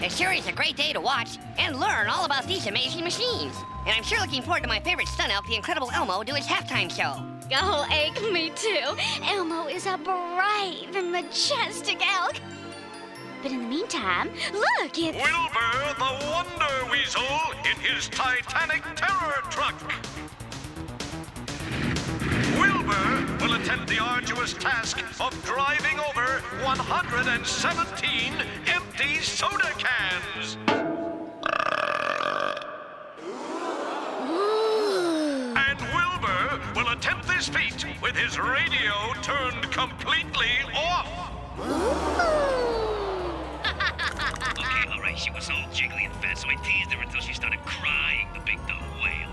It sure is a great day to watch and learn all about these amazing machines. And I'm sure looking forward to my favorite stunt elf, the Incredible Elmo, do his halftime show. Oh, Eek, me too. Elmo is a brave and majestic elk. But in the meantime, look, it's... Wilbur the Wonder Weasel in his Titanic Terror Truck. Wilbur will attempt the arduous task of driving over 117 empty soda cans. And Wilbur will attempt this feat with his radio turned completely off. Okay, all right, she was all jiggly and fat, so I teased her until she started crying, the big dumb whale.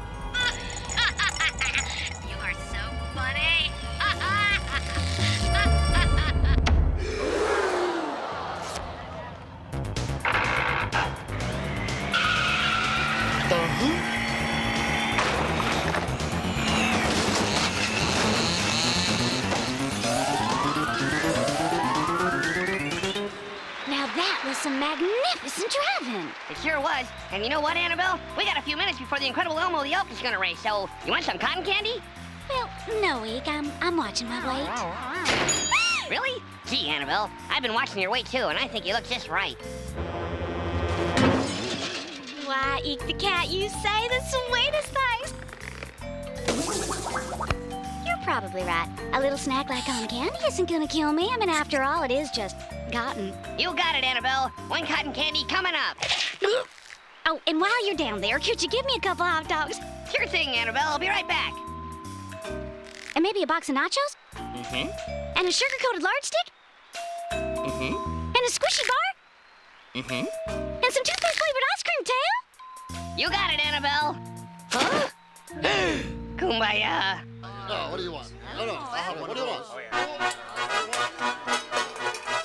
You are so funny. Now that was some magnificent driving. It sure was. And you know what, Annabelle? We got a few minutes before the Incredible Elmo the Elk is gonna race, so you want some cotton candy? Well, no, Eek. I'm watching my weight. Really? Gee, Annabelle, I've been watching your weight too, and I think you look just right. Why, Eek the cat, you say the sweetest things. You're probably right. A little snack like cotton candy isn't gonna kill me. I mean, after all, it is just cotton. You got it, Annabelle. One cotton candy coming up. Oh, and while you're down there, could you give me a couple hot dogs? Sure thing, Annabelle. I'll be right back. And maybe a box of nachos? Mm-hmm. And a sugar-coated lard stick? Mm-hmm. And a squishy bar? Mm-hmm. And some toothpaste-flavored ice cream, Tail? You got it, Annabelle. Huh? Kumbaya. No, what do you want? No, what do you want?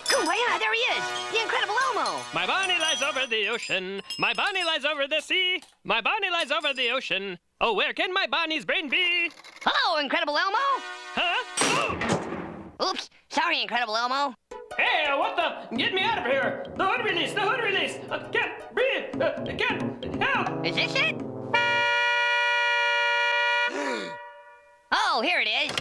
Kumbaya, there he is. The Incredible Elmo. My Bonnie lies over the ocean. My Bonnie lies over the sea. My Bonnie lies over the ocean. Oh, where can my Bonnie's brain be? Hello, Incredible Elmo. Huh? Oops. Sorry, Incredible Elmo. Hey, what the? Get me out of here! The hood release! The hood release! Can't breathe! Can't help! Is this it? Oh, here it is.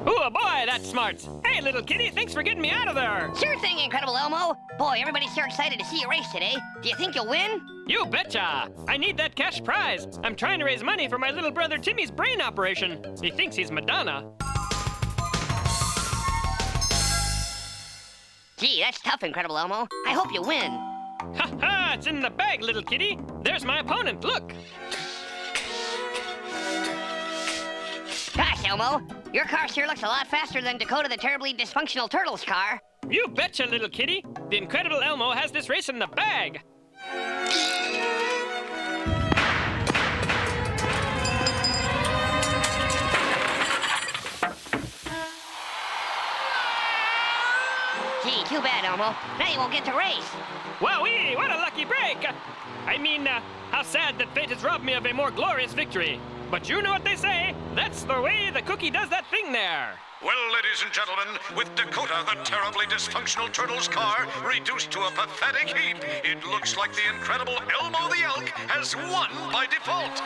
Oh, boy, that's smart. Hey, little kitty, thanks for getting me out of there. Sure thing, Incredible Elmo. Boy, everybody's sure excited to see you race today. Do you think you'll win? You betcha. I need that cash prize. I'm trying to raise money for my little brother Timmy's brain operation. He thinks he's Madonna. Gee, that's tough, Incredible Elmo. I hope you win. Ha ha, it's in the bag, little kitty. There's my opponent, look. Gosh, Elmo, your car sure looks a lot faster than Dakota the terribly dysfunctional turtle's car. You betcha, little kitty. The Incredible Elmo has this race in the bag. Gee, too bad, Elmo. Now you won't get to race. Wowee, what a lucky break! I mean, how sad that fate has robbed me of a more glorious victory. But you know what they say, that's the way the cookie does that thing there. Well, ladies and gentlemen, with Dakota, the terribly dysfunctional turtle's car, reduced to a pathetic heap, it looks like the Incredible Elmo the Elk has won by default.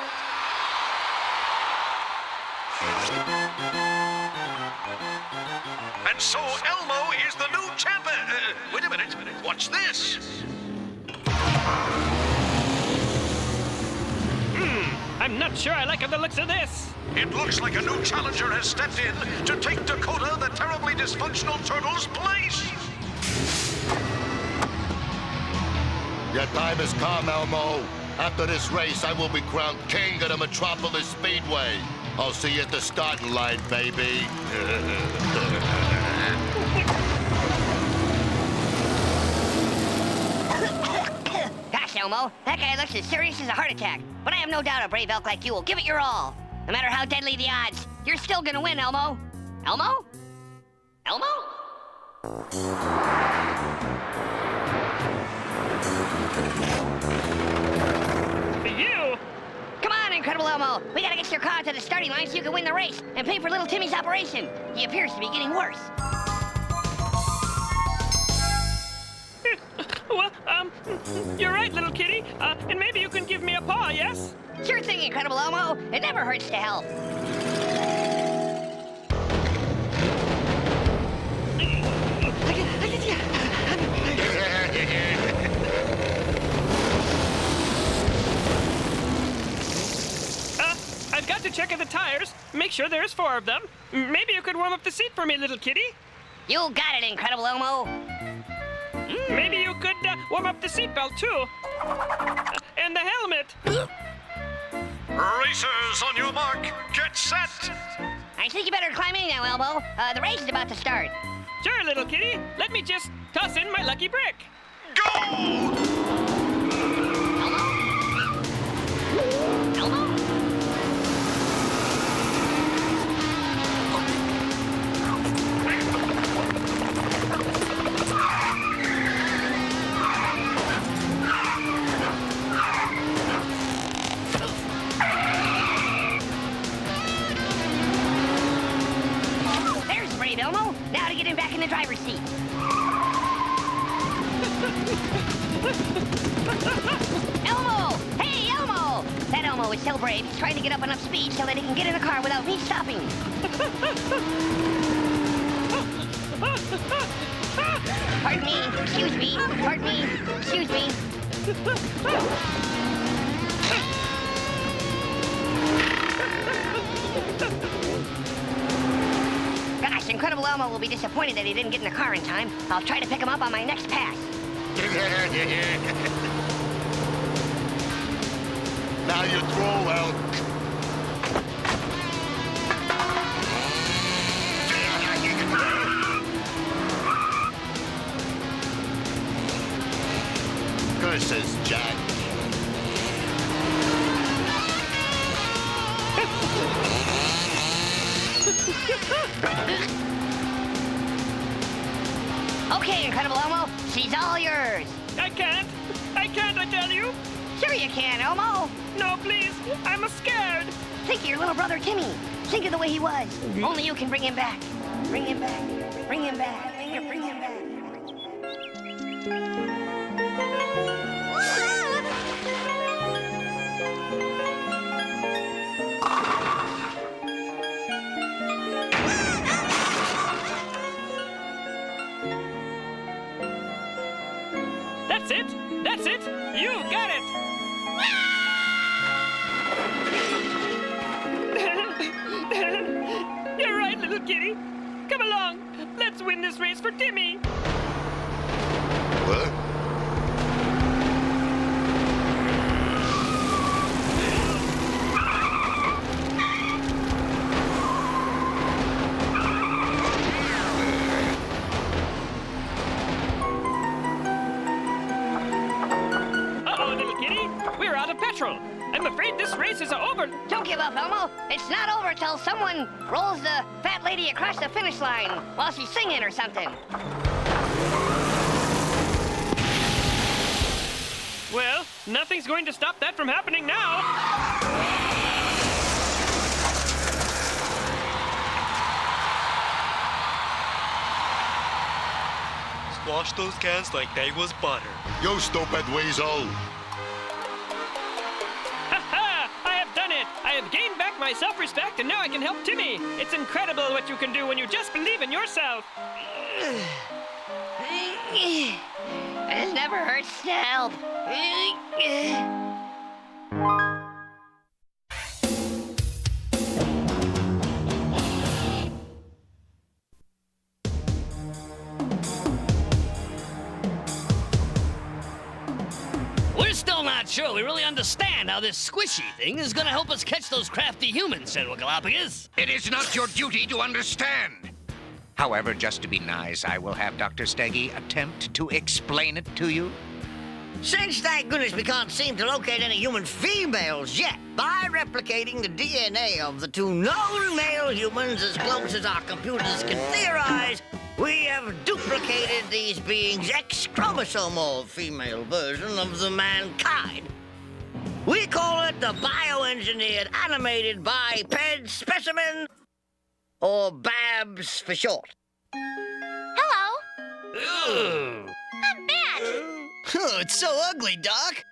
And so Elmo is the new champion. Wait a minute. Watch this. I'm not sure I like the looks of this. It looks like a new challenger has stepped in to take Dakota, the terribly dysfunctional turtle's place. Your time has come, Elmo. After this race, I will be crowned king of the Metropolis Speedway. I'll see you at the starting line, baby. Gosh, Elmo, that guy looks as serious as a heart attack. But I have no doubt a brave elk like you will give it your all. No matter how deadly the odds, you're still gonna win, Elmo. Elmo? Elmo? For you? Come on, Incredible Elmo. We gotta get your car to the starting line so you can win the race and pay for little Timmy's operation. He appears to be getting worse. You're right, little kitty. And maybe you can give me a paw, yes? Sure thing, Incredible Elmo. It never hurts to help. I've got to check at the tires, make sure there's 4 of them. Maybe you could warm up the seat for me, little kitty. You got it, Incredible Elmo. Maybe you could warm up the seatbelt, too. And the helmet. Racers, on your mark, get set. I think you better climb in now, Elmo. The race is about to start. Sure, little kitty. Let me just toss in my lucky brick. Go! Elmo? There's brave Elmo. Now to get him back in the driver's seat. Elmo! Hey, Elmo! That Elmo is so brave, he's trying to get up enough speed so that he can get in the car without me stopping. Pardon me, excuse me, pardon me, excuse me. Gosh, Incredible Elmo will be disappointed that he didn't get in the car in time. I'll try to pick him up on my next pass. Now you throw, Elk. Curses, Jack. Okay, Incredible Elmo, she's all yours. I can't, I tell you. Sure you can, Elmo. No, please, I'm scared. Think of your little brother Timmy. Think of the way he was. Only you can bring him back. Bring him back. Bring him back. Bring him back. That's it, that's it. You've got it. You're right, little kitty. Come along. Let's win this race for Timmy. What? Uh-oh, little kitty. We're out of petrol. I'm afraid this race is over. Don't give up, Elmo. It's not over till someone rolls the fat lady across the finish line while she's singing or something. Well, nothing's going to stop that from happening now. Squash those cans like they was butter. You stupid weasel. Ha-ha! I have done it! I have gained back my self-respect, and now I can help Timmy. It's incredible what you can do when you just believe in yourself. It never hurts to help. We're still not sure we really understand how this squishy thing is gonna help us catch those crafty humans, General Galapagos. It is not your duty to understand. However, just to be nice, I will have Dr. Steggy attempt to explain it to you. Since, thank goodness, we can't seem to locate any human females yet, by replicating the DNA of the 2 known male humans as close as our computers can theorize, we have duplicated these beings' X-chromosomal female version of the mankind. We call it the bioengineered animated biped specimen, or BABS for short. Hello. Not bad. It's so ugly, Doc.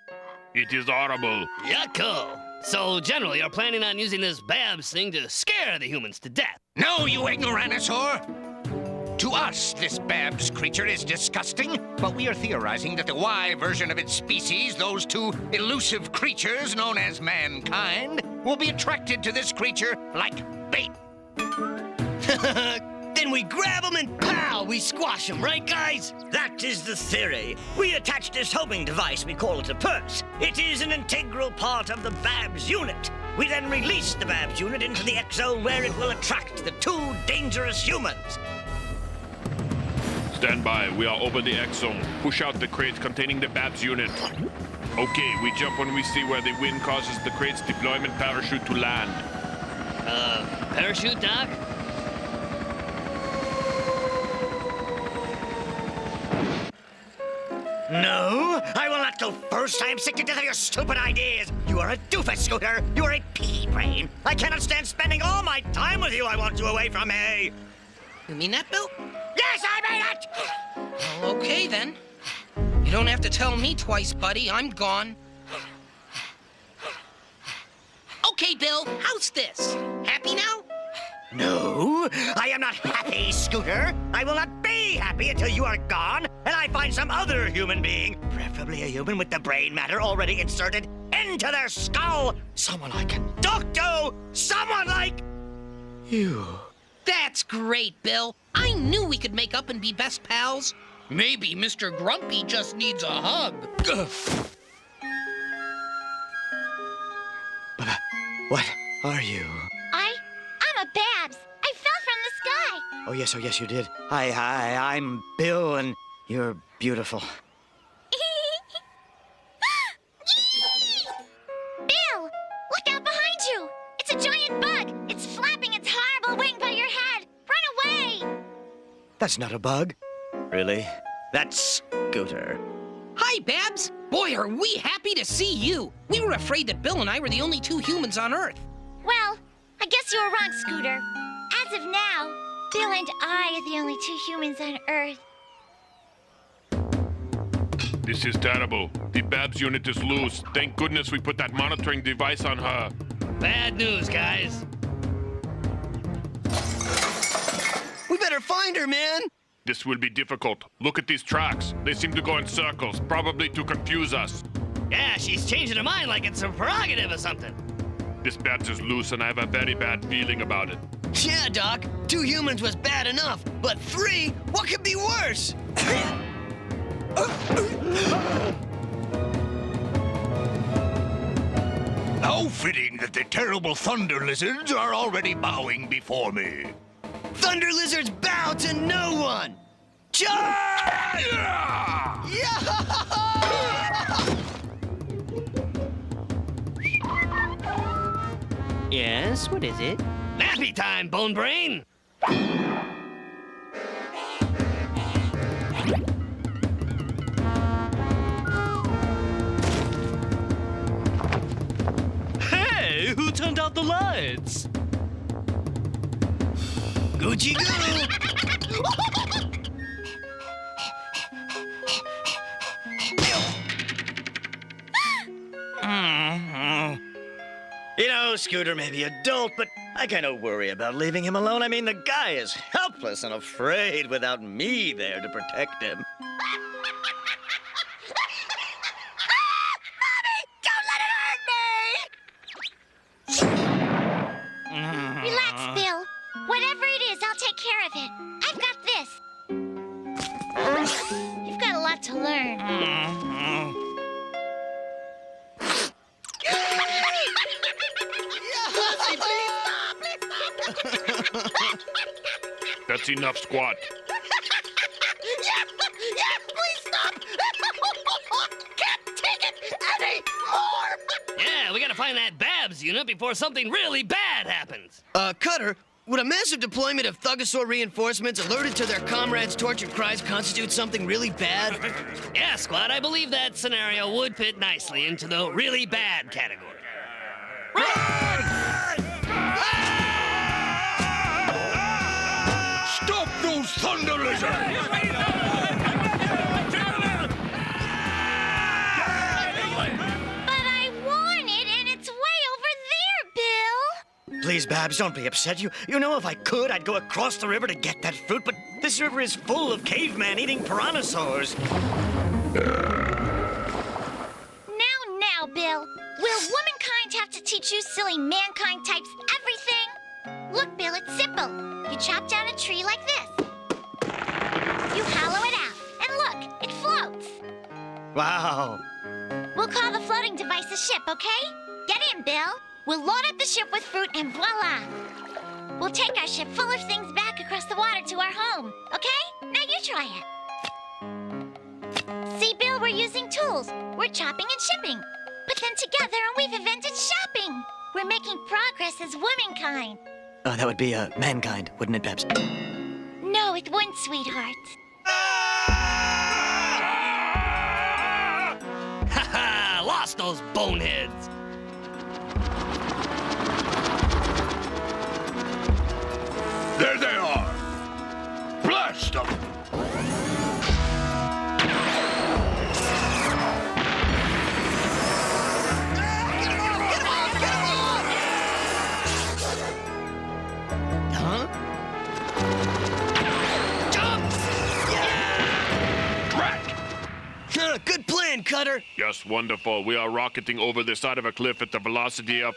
It is horrible. Yucko. So, General, you're planning on using this Babs thing to scare the humans to death? No, you ignoranusaur! To us, this Babs creature is disgusting, but we are theorizing that the Y version of its species, those two elusive creatures known as mankind, will be attracted to this creature like bait. Then we grab them and pow, we squash them, right, guys? That is the theory. We attach this homing device, we call it a purse. It is an integral part of the Babs unit. We then release the Babs unit into the X-Zone where it will attract the two dangerous humans. Stand by. We are over the X-Zone. Push out the crates containing the Babs unit. Okay, we jump when we see where the wind causes the crate's deployment parachute to land. Parachute, Doc? No, I will not go first. I am sick to death of your stupid ideas. You are a doofus, Scooter. You are a pea brain. I cannot stand spending all my time with you. I want you away from me. You mean that, Bill? Yes, I mean it! Well, okay, then. You don't have to tell me twice, buddy. I'm gone. Okay, Bill, how's this? Happy now? No, I am not happy, Scooter. I will not be happy until you are gone and I find some other human being, preferably a human with the brain matter already inserted into their skull. Someone I can talk to. Someone like you. That's great, Bill. I knew we could make up and be best pals. Maybe Mr. Grumpy just needs a hug. What are you? I'm a Babs. I fell from the sky. Oh, yes, you did. I'm Bill, and you're beautiful. Bill, look out behind you. It's a giant bug. It's flapping its horrible wing by your head. Run away. That's not a bug. Really? That's Scooter. Hi, Babs. Boy, are we happy to see you. We were afraid that Bill and I were the only two humans on Earth. Well, I guess you were wrong, Scooter. As of now, Bill and I are the only two humans on Earth. This is terrible. The Babs unit is loose. Thank goodness we put that monitoring device on her. Bad news, guys. We better find her, man. This will be difficult. Look at these tracks. They seem to go in circles, probably to confuse us. Yeah, she's changing her mind like it's a prerogative or something. This Babs is loose, and I have a very bad feeling about it. Yeah, Doc. 2 humans was bad enough, but 3? What could be worse? How fitting that the terrible Thunderlizards are already bowing before me. Thunderlizards bow to no one. Charge! Yeah! Yes, what is it? Nappy time, Bone Brain! Hey, who turned out the lights? Gucci goo! You know, Scooter, maybe you don't, but I kind of worry about leaving him alone. I mean, the guy is helpless and afraid without me there to protect him. Relax, Bill. Whatever it is, I'll take care of it. I've got this. You've got a lot to learn. That's enough, Squat. Please stop! Can't take it anymore! Yeah, we gotta find that Babs unit before something really bad happens. Cutter, would a massive deployment of Thuggosaur reinforcements alerted to their comrades' tortured cries constitute something really bad? Yeah, Squad, I believe that scenario would fit nicely into the really bad category. Stop those Thunderlizards! Please, Babs, don't be upset. You know if I could, I'd go across the river to get that fruit, but this river is full of caveman-eating piranhasaurs. Now, Bill. Will womankind have to teach you silly mankind types everything? Look, Bill, it's simple. You chop down a tree like this. You hollow it out, and look, it floats. Wow. We'll call the floating device a ship, okay? Get in, Bill. We'll load up the ship with fruit and voila! We'll take our ship full of things back across the water to our home, okay? Now you try it. See, Bill, we're using tools. We're chopping and shipping. But then together, we've invented shopping. We're making progress as womankind. Oh, that would be, mankind, wouldn't it, Babs? No, it wouldn't, sweetheart. Ha ha! Lost those boneheads! There they are! Blast them! Huh? Jump! Drat! Good plan, Cutter. Yes, wonderful. We are rocketing over the side of a cliff at the velocity of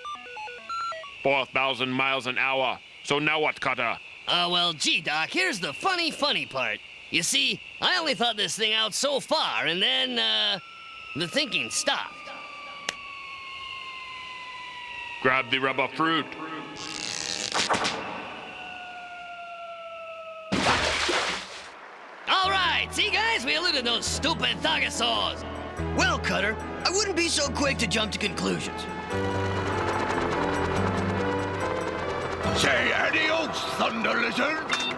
4,000 miles an hour. So now what, Cutter? Well, gee, Doc, here's the funny part. You see, I only thought this thing out so far, and then, the thinking stopped. Grab the rubber fruit. All right, see, guys, we eluded those stupid Thuggosaurs. Well, Cutter, I wouldn't be so quick to jump to conclusions. Say adios, Thunderlizards!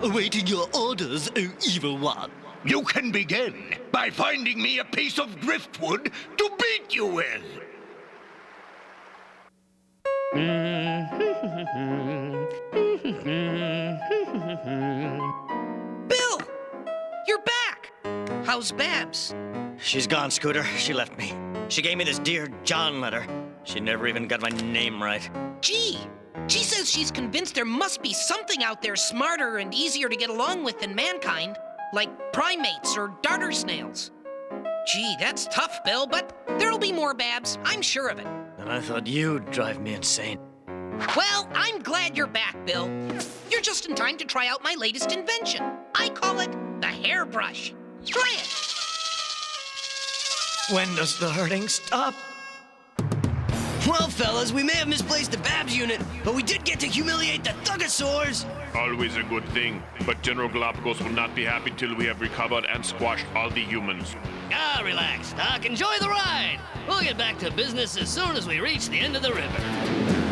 Awaiting your orders, oh evil one. You can begin by finding me a piece of driftwood to beat you with. Bill! You're back! How's Babs? She's gone, Scooter. She left me. She gave me this Dear John letter. She never even got my name right. Gee, she says she's convinced there must be something out there smarter and easier to get along with than mankind, like primates or darter snails. Gee, that's tough, Bill, but there'll be more Babs. I'm sure of it. And I thought you'd drive me insane. Well, I'm glad you're back, Bill. You're just in time to try out my latest invention. I call it the hairbrush. Try it. When does the hurting stop? Well, fellas, we may have misplaced the Babs unit, but we did get to humiliate the Thuggosaurs. Always a good thing, but General Galapagos will not be happy till we have recovered and squashed all the humans. Relax, Doc. Enjoy the ride. We'll get back to business as soon as we reach the end of the river.